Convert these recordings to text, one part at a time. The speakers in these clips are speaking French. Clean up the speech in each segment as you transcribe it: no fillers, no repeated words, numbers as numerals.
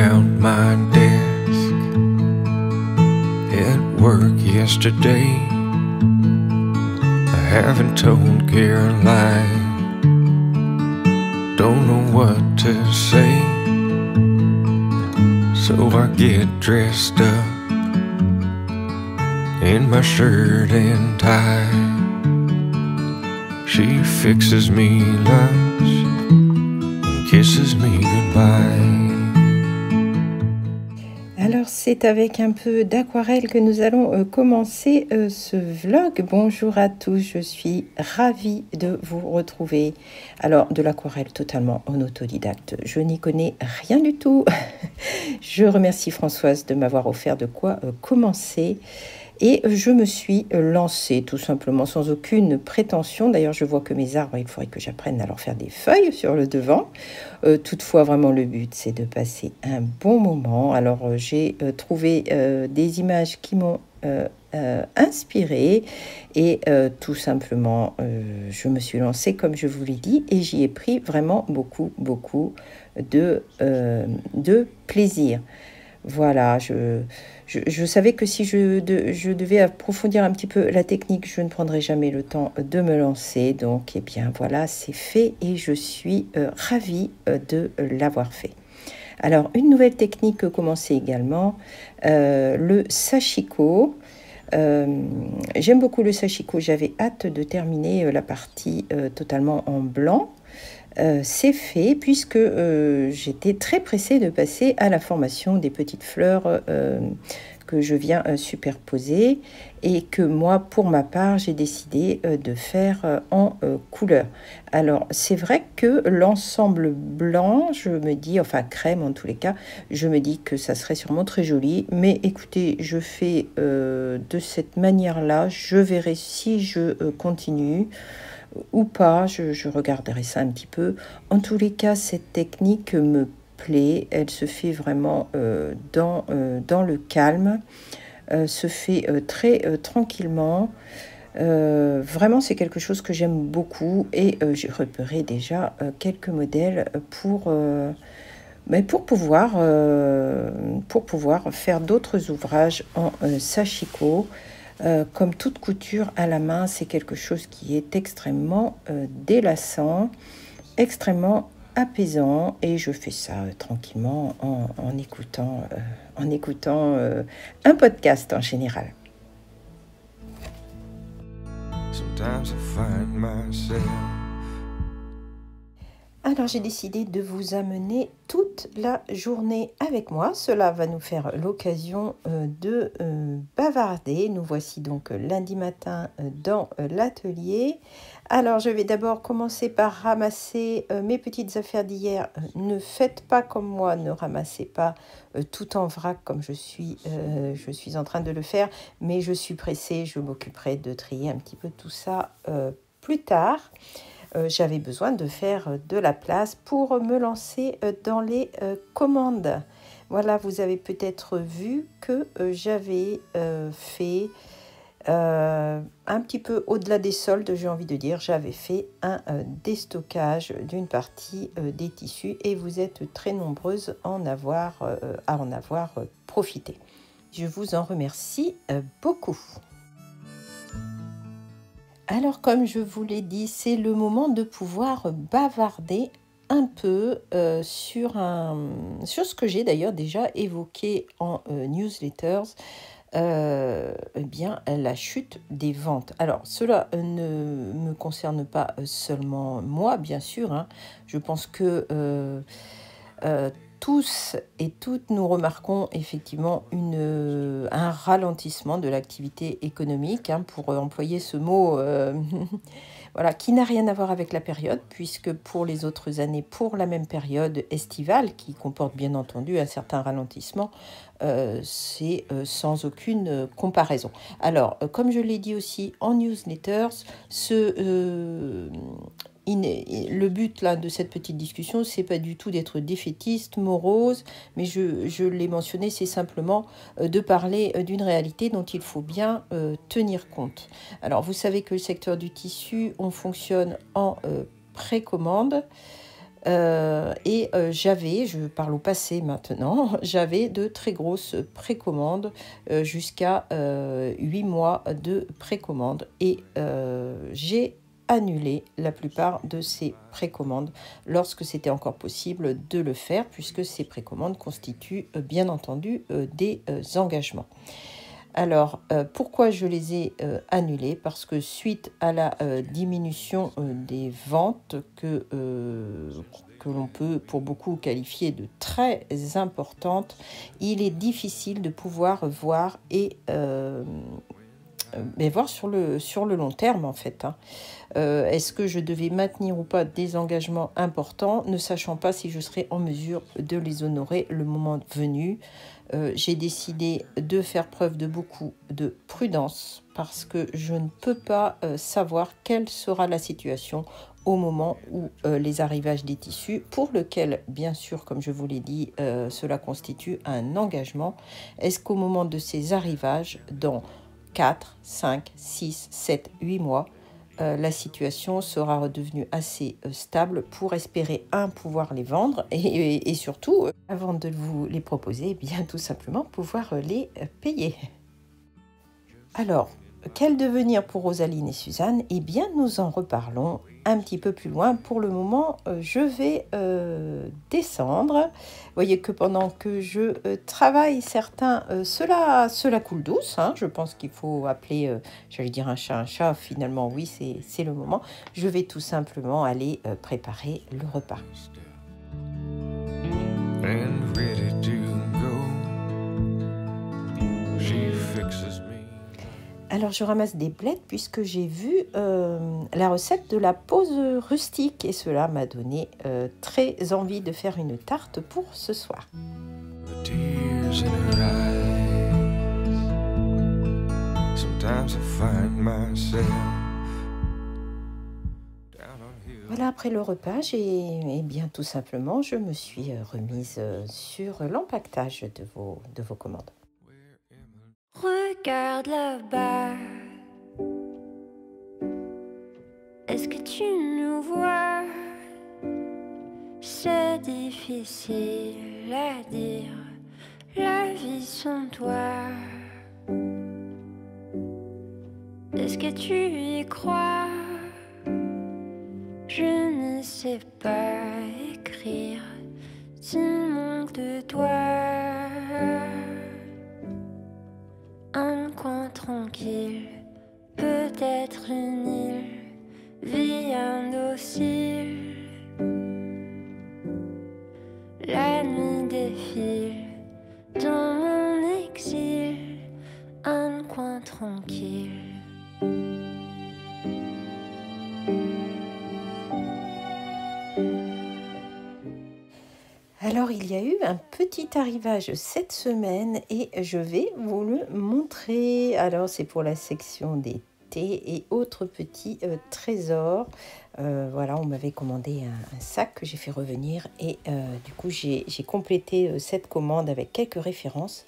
around my desk at work yesterday. I haven't told Caroline, don't know what to say. So I get dressed up in my shirt and tie. She fixes me lunch and kisses me goodbye. Alors c'est avec un peu d'aquarelle que nous allons commencer ce vlog. Bonjour à tous, je suis ravie de vous retrouver. Alors de l'aquarelle totalement en autodidacte, je n'y connais rien du tout. Je remercie Françoise de m'avoir offert de quoi commencer. Et je me suis lancée tout simplement sans aucune prétention. D'ailleurs, je vois que mes arbres, il faudrait que j'apprenne à leur faire des feuilles sur le devant. Toutefois, vraiment, le but, c'est de passer un bon moment. Alors, j'ai trouvé des images qui m'ont inspirée. Et tout simplement, je me suis lancée, comme je vous l'ai dit, et j'y ai pris vraiment beaucoup de plaisir. Voilà, je savais que si je devais approfondir un petit peu la technique, je ne prendrais jamais le temps de me lancer. Donc, eh bien, voilà, c'est fait et je suis ravie de l'avoir fait. Alors, une nouvelle technique commençait également, le sashiko. J'aime beaucoup le sashiko. J'avais hâte de terminer la partie totalement en blanc. C'est fait puisque j'étais très pressée de passer à la formation des petites fleurs que je viens superposer et que moi, pour ma part, j'ai décidé de faire en couleur. Alors, c'est vrai que l'ensemble blanc, je me dis, enfin crème en tous les cas, je me dis que ça serait sûrement très joli. Mais écoutez, je fais de cette manière-là, je verrai si je continue ou pas, je regarderai ça un petit peu. En tous les cas, cette technique me plaît, elle se fait vraiment dans le calme, se fait très tranquillement. Vraiment, c'est quelque chose que j'aime beaucoup et j'ai repéré déjà quelques modèles pour pouvoir faire d'autres ouvrages en sashiko. Comme toute couture à la main, c'est quelque chose qui est extrêmement délassant, extrêmement apaisant, et je fais ça tranquillement en écoutant un podcast en général. Sometimes I find myself. Alors j'ai décidé de vous amener toute la journée avec moi. Cela va nous faire l'occasion de bavarder. Nous voici donc lundi matin dans l'atelier. Alors je vais d'abord commencer par ramasser mes petites affaires d'hier. Ne faites pas comme moi, ne ramassez pas tout en vrac comme je suis en train de le faire. Mais je suis pressée, je m'occuperai de trier un petit peu tout ça plus tard. J'avais besoin de faire de la place pour me lancer dans les commandes. Voilà, vous avez peut-être vu que j'avais fait un petit peu au-delà des soldes, j'ai envie de dire, j'avais fait un déstockage d'une partie des tissus et vous êtes très nombreuses à en avoir profité. Je vous en remercie beaucoup. Alors, comme je vous l'ai dit, c'est le moment de pouvoir bavarder un peu sur ce que j'ai d'ailleurs déjà évoqué en newsletters, eh bien, la chute des ventes. Alors, cela ne me concerne pas seulement moi, bien sûr, hein. Je pense que tous et toutes, nous remarquons effectivement un ralentissement de l'activité économique, hein, pour employer ce mot voilà, qui n'a rien à voir avec la période, puisque pour les autres années, pour la même période estivale, qui comporte bien entendu un certain ralentissement, c'est sans aucune comparaison. Alors, comme je l'ai dit aussi en newsletters, le but là de cette petite discussion, c'est pas du tout d'être défaitiste, morose, mais je l'ai mentionné, c'est simplement de parler d'une réalité dont il faut bien tenir compte. Alors, vous savez que le secteur du tissu, on fonctionne en précommande. J'avais, je parle au passé maintenant, j'avais de très grosses précommandes, jusqu'à 8 mois de précommande. Et j'ai annulé la plupart de ces précommandes lorsque c'était encore possible de le faire, puisque ces précommandes constituent bien entendu des engagements. Alors, pourquoi je les ai annulés? Parce que suite à la diminution des ventes que l'on peut pour beaucoup qualifier de très importante, il est difficile de pouvoir voir mais voir sur le long terme en fait. Est-ce que je devais maintenir ou pas des engagements importants, ne sachant pas si je serais en mesure de les honorer le moment venu. J'ai décidé de faire preuve de beaucoup de prudence parce que je ne peux pas savoir quelle sera la situation au moment où les arrivages des tissus, pour lequel, bien sûr, comme je vous l'ai dit, cela constitue un engagement. Est-ce qu'au moment de ces arrivages, dans 4, 5, 6, 7, 8 mois, la situation sera redevenue assez stable pour espérer, pouvoir les vendre et surtout, avant de vous les proposer, bien tout simplement pouvoir les payer. Alors, quel devenir pour Rosaline et Suzanne? Eh bien, nous en reparlons un petit peu plus loin. Pour le moment, je vais descendre. Vous voyez que pendant que je travaille, cela coule douce. Je pense qu'il faut appeler, j'allais dire un chat, finalement, oui, c'est le moment. Je vais tout simplement aller préparer le repas. And ready to go. She fixes me. Alors, je ramasse des blettes puisque j'ai vu la recette de la pause rustique et cela m'a donné très envie de faire une tarte pour ce soir. The tears in her eyes. Sometimes I find myself down on hill. Voilà, après le repas, bien tout simplement, je me suis remise sur l'empaquetage de vos commandes. Regarde là-bas. Est-ce que tu nous vois? C'est difficile à dire, la vie sans toi. Est-ce que tu y crois? Je ne sais pas écrire s'il manque de toi. Un coin tranquille, peut-être une île, vie indocile. La nuit défile dans mon exil, un coin tranquille. Alors, il y a eu un petit arrivage cette semaine et je vais vous le montrer. Alors, c'est pour la section des thés et autres petits trésors. Voilà, on m'avait commandé un sac que j'ai fait revenir et du coup, j'ai complété cette commande avec quelques références,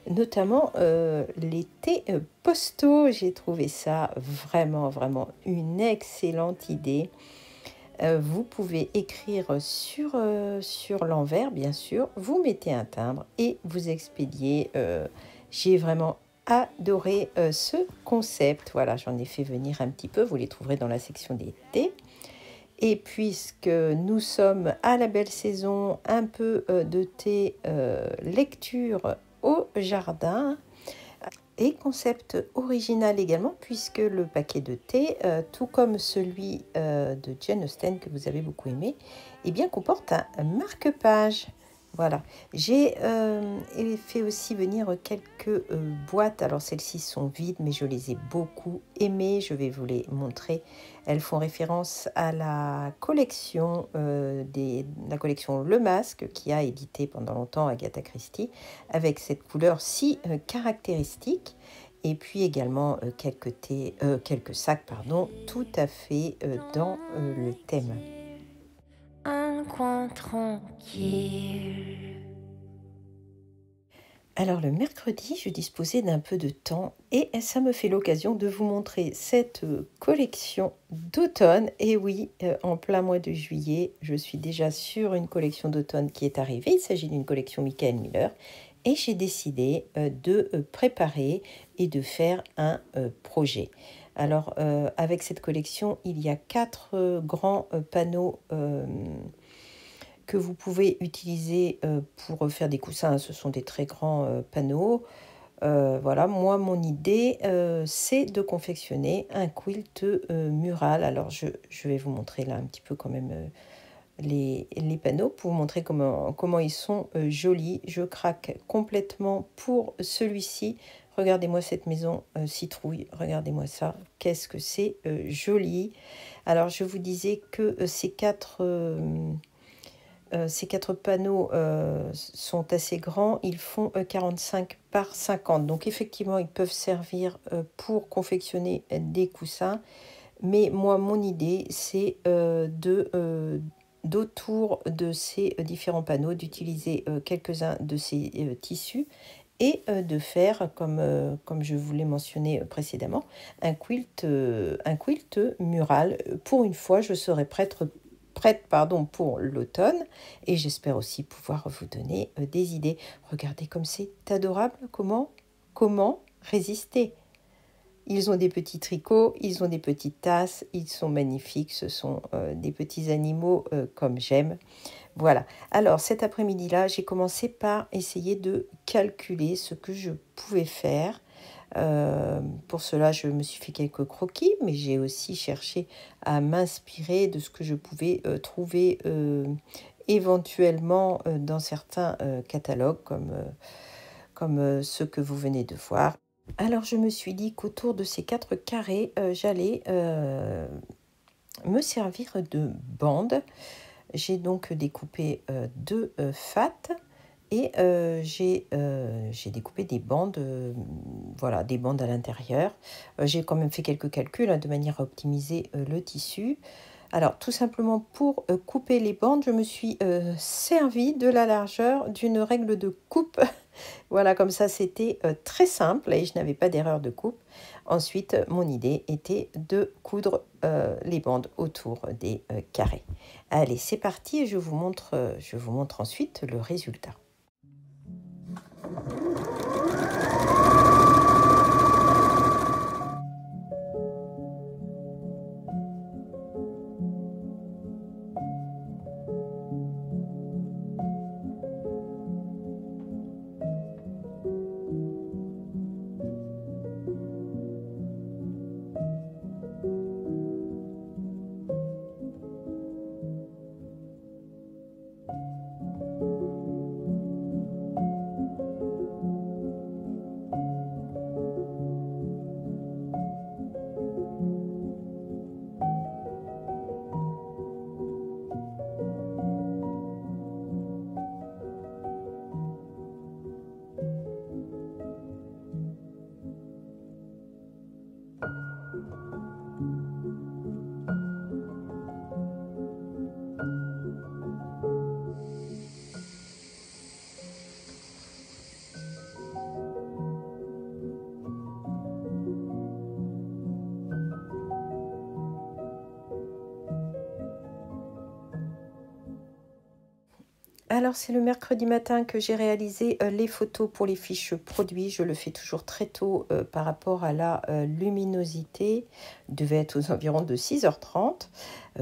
notamment les thés postaux. J'ai trouvé ça vraiment une excellente idée. Vous pouvez écrire sur l'envers, bien sûr. Vous mettez un timbre et vous expédiez. J'ai vraiment adoré ce concept. Voilà, j'en ai fait venir un petit peu. Vous les trouverez dans la section des thés. Et puisque nous sommes à la belle saison, un peu de thé lecture au jardin. Et concept original également, puisque le paquet de thé, tout comme celui de Jane Austen que vous avez beaucoup aimé, eh bien, comporte un marque-page. Voilà. J'ai fait aussi venir quelques boîtes. Alors, celles-ci sont vides, mais je les ai beaucoup aimées. Je vais vous les montrer. Elles font référence à la collection, la collection Le Masque, qui a édité pendant longtemps Agatha Christie, avec cette couleur si caractéristique. Et puis également quelques sacs, tout à fait dans le thème. Un coin tranquille. Alors le mercredi, je disposais d'un peu de temps et ça me fait l'occasion de vous montrer cette collection d'automne. Et oui, en plein mois de juillet, je suis déjà sur une collection d'automne qui est arrivée. Il s'agit d'une collection Michael Miller et j'ai décidé de préparer et de faire un projet. Alors avec cette collection, il y a 4 grands panneaux que vous pouvez utiliser pour faire des coussins. Ce sont des très grands panneaux. Voilà, moi, mon idée, c'est de confectionner un quilt mural. Alors, je vais vous montrer là un petit peu quand même les panneaux pour vous montrer comment ils sont jolis. Je craque complètement pour celui-ci. Regardez-moi cette maison citrouille, regardez-moi ça, qu'est-ce que c'est joli. Alors, je vous disais que ces quatre panneaux sont assez grands, ils font 45 par 50. Donc effectivement, ils peuvent servir pour confectionner des coussins. Mais moi, mon idée, c'est d'autour de ces différents panneaux, d'utiliser quelques-uns de ces tissus et de faire, comme je vous l'ai mentionné précédemment, un quilt mural. Pour une fois, je serai prête pour l'automne et j'espère aussi pouvoir vous donner des idées. Regardez comme c'est adorable, comment résister. Ils ont des petits tricots, ils ont des petites tasses, ils sont magnifiques, ce sont des petits animaux comme j'aime. Voilà, alors cet après-midi-là, j'ai commencé par essayer de calculer ce que je pouvais faire. Pour cela, je me suis fait quelques croquis, mais j'ai aussi cherché à m'inspirer de ce que je pouvais trouver éventuellement dans certains catalogues, comme ceux que vous venez de voir. Alors, je me suis dit qu'autour de ces 4 carrés, j'allais me servir de bandes. J'ai donc découpé 2 fattes. Et j'ai découpé des bandes, voilà, des bandes à l'intérieur. J'ai quand même fait quelques calculs de manière à optimiser le tissu. Alors, tout simplement, pour couper les bandes, je me suis servi de la largeur d'une règle de coupe. Voilà, comme ça, c'était très simple et je n'avais pas d'erreur de coupe. Ensuite, mon idée était de coudre les bandes autour des carrés. Allez, c'est parti et je vous montre ensuite le résultat. Alors, c'est le mercredi matin que j'ai réalisé les photos pour les fiches produits. Je le fais toujours très tôt par rapport à la luminosité. Il devait être aux environs de 6h30.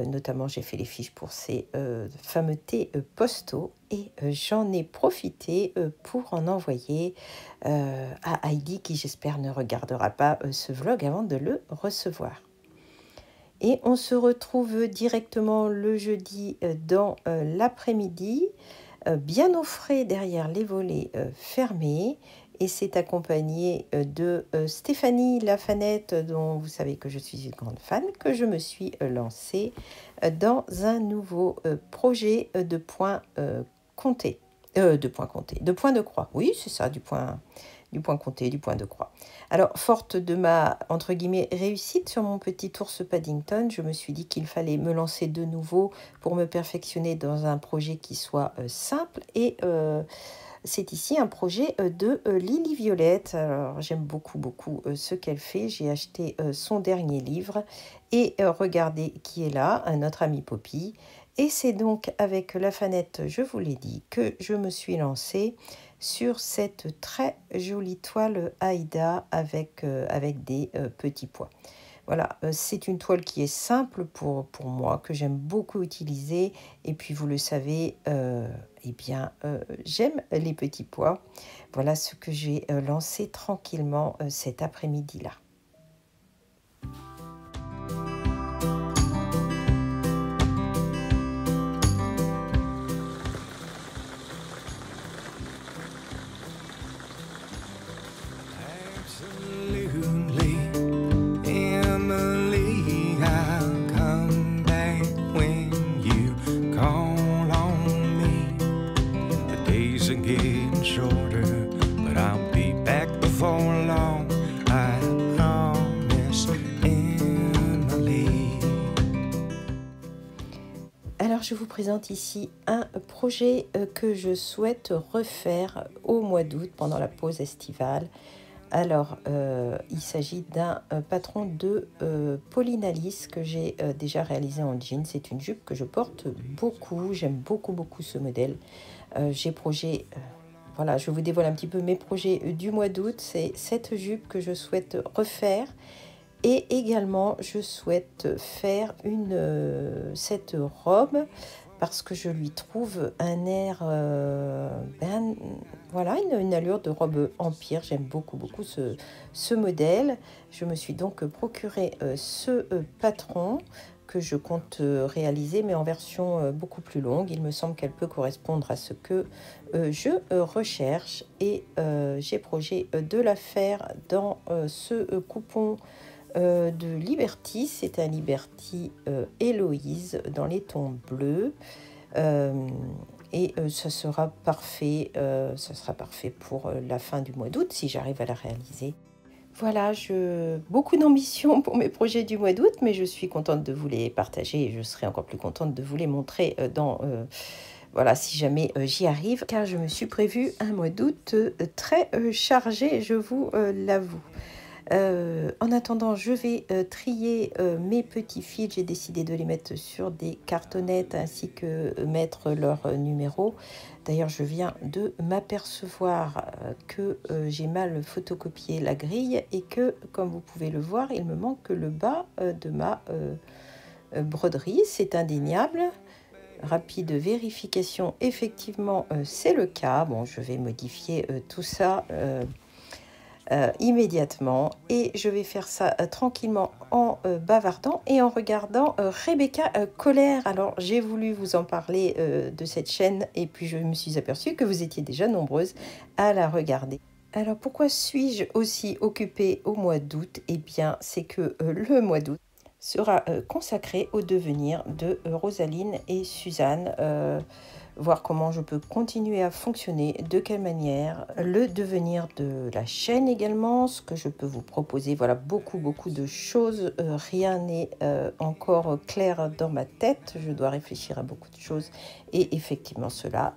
Notamment, j'ai fait les fiches pour ces fameux thés postaux. Et j'en ai profité pour en envoyer à Heidi, qui j'espère ne regardera pas ce vlog avant de le recevoir. Et on se retrouve directement le jeudi dans l'après-midi, bien au frais derrière les volets fermés. Et c'est accompagné de Stéphanie Lafanette, dont vous savez que je suis une grande fan, que je me suis lancée dans un nouveau projet de points comptés. De points de croix. Oui, c'est ça, du point compté, du point de croix. Alors, forte de ma, entre guillemets, réussite sur mon petit ours Paddington, je me suis dit qu'il fallait me lancer de nouveau pour me perfectionner dans un projet qui soit simple et c'est ici un projet de Lily Violette. Alors, j'aime beaucoup, beaucoup ce qu'elle fait. J'ai acheté son dernier livre et regardez qui est là, notre amie Poppy. Et c'est donc avec la fanette, je vous l'ai dit, que je me suis lancée sur cette très jolie toile Aïda avec des petits pois. Voilà, c'est une toile qui est simple pour moi, que j'aime beaucoup utiliser. Et puis, vous le savez, eh bien, j'aime les petits pois. Voilà ce que j'ai lancé tranquillement cet après-midi-là. Absolutely, Emily, I'll come back when you call on me. The days are getting shorter, but I'll be back before long, I promise, Emily. Alors, je vous présente ici un projet que je souhaite refaire au mois d'août pendant la pause estivale. Alors, il s'agit d'un patron de Pauline Alice que j'ai déjà réalisé en jean. C'est une jupe que je porte beaucoup. J'aime beaucoup, beaucoup ce modèle. Voilà, je vous dévoile un petit peu mes projets du mois d'août. C'est cette jupe que je souhaite refaire. Et également, je souhaite faire cette robe parce que je lui trouve un air, voilà, une allure de robe empire. J'aime beaucoup, beaucoup ce modèle. Je me suis donc procuré ce patron que je compte réaliser, mais en version beaucoup plus longue. Il me semble qu'elle peut correspondre à ce que je recherche. Et j'ai projet de la faire dans ce coupon de Liberty. C'est un Liberty Héloïse dans les tons bleus. Ça sera parfait pour la fin du mois d'août si j'arrive à la réaliser. Voilà, beaucoup d'ambition pour mes projets du mois d'août, mais je suis contente de vous les partager et je serai encore plus contente de vous les montrer voilà, si jamais j'y arrive, car je me suis prévu un mois d'août très chargé, je vous l'avoue. En attendant, je vais trier mes petits fils. J'ai décidé de les mettre sur des cartonnettes ainsi que mettre leur numéro. D'ailleurs, je viens de m'apercevoir que j'ai mal photocopié la grille et que, comme vous pouvez le voir, il me manque le bas de ma broderie. C'est indéniable. Rapide vérification, effectivement, c'est le cas. Bon, je vais modifier tout ça immédiatement et je vais faire ça tranquillement en bavardant et en regardant Rebecca Colère. Alors j'ai voulu vous en parler de cette chaîne et puis je me suis aperçue que vous étiez déjà nombreuses à la regarder. Alors pourquoi suis-je aussi occupée au mois d'août? Eh bien c'est que le mois d'août sera consacré au devenir de Rosaline et Suzanne, voir comment je peux continuer à fonctionner, de quelle manière, le devenir de la chaîne également, ce que je peux vous proposer, voilà, beaucoup de choses, rien n'est encore clair dans ma tête, je dois réfléchir à beaucoup de choses et effectivement cela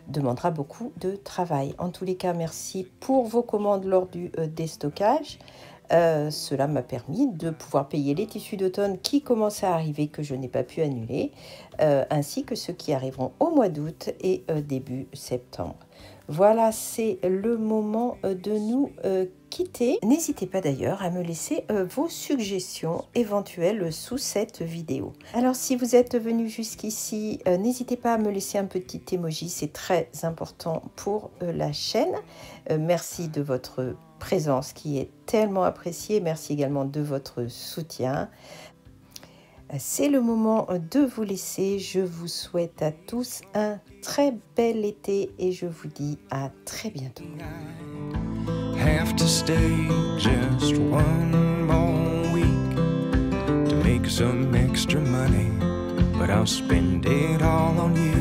demandera beaucoup de travail. En tous les cas, merci pour vos commandes lors du déstockage. Cela m'a permis de pouvoir payer les tissus d'automne qui commencent à arriver, que je n'ai pas pu annuler, ainsi que ceux qui arriveront au mois d'août et début septembre. Voilà, c'est le moment de nous quitter. N'hésitez pas d'ailleurs à me laisser vos suggestions éventuelles sous cette vidéo. Alors si vous êtes venu jusqu'ici, n'hésitez pas à me laisser un petit emoji, c'est très important pour la chaîne. Merci de votre présence qui est tellement appréciée. Merci également de votre soutien. C'est le moment de vous laisser. Je vous souhaite à tous un très bel été et je vous dis à très bientôt. Have to stay just one more week to make some extra money, but I'll spend it all on you.